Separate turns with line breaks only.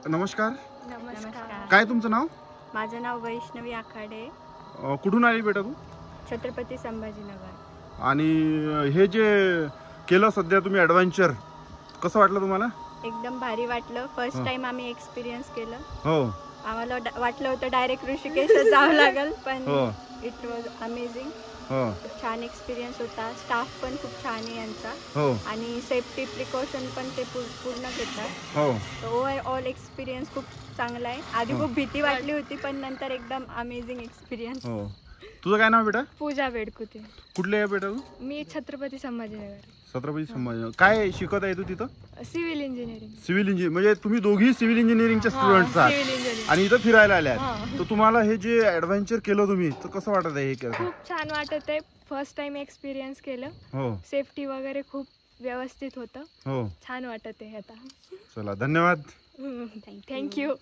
नमस्कार.
नमस्कार.
काय तुमचं नाव?
माझं नाव वैष्णवी आखाडे.
कुठून आली बेटा तू?
छत्रपती संभाजीनगर.
आणि हे जे केलं सध्या तुम्ही ॲडव्हेंचर, कसं वाटलं तुम्हाला?
एकदम भारी वाटलं. फर्स्ट
हो.
टाइम आम्ही एक्सपिरियन्स केलं.
हो
आम्हाला वाटलं होतं डायरेक्ट ऋषिकेशच जावं लागेल, पण
हो
इट वॉज अमेझिंग.
हो
खूप छान एक्सपिरियन्स होता. स्टाफ पण खूप छान आहे यांचा,
हो
आणि सेफ्टी प्रिकॉशन पण ते पूर्ण घेतात.
हो
तर ओव्हरऑल एक्सपिरियन्स खूप चांगला आहे. आधी
हो.
खूप भीती वाटली होती, पण नंतर एकदम अमेझिंग एक्सपिरियन्स.
हो. तुझं काय नाव बेटा?
पूजा बेडकुते.
कुठले आहे बेटा तू?
मी छत्रपती संभाजीनगर.
छत्रपती संभाजी. काय शिकत आहे तू तिथं?
Civil engineering.
Civil engineer. म्हणजे तुम्ही दोघी सिव्हिल इंजिनिअरिंगचे स्टुडंट्स आहात
सिव्हिल इंजिनिअरिंग.
आणि इथं फिरायला आल्या
हा.
तर तुम्हाला हे जे ॲडव्हेंचर केलं तुम्ही, तर कसं वाटत आहे हे केलं?
खूप छान वाटत आहे. फर्स्ट टाइम एक्सपिरियन्स केलं.
हो
सेफ्टी वगैरे खूप व्यवस्थित होतं.
हो.
छान वाटत आहे आता.
चला धन्यवाद.
थँक्यू.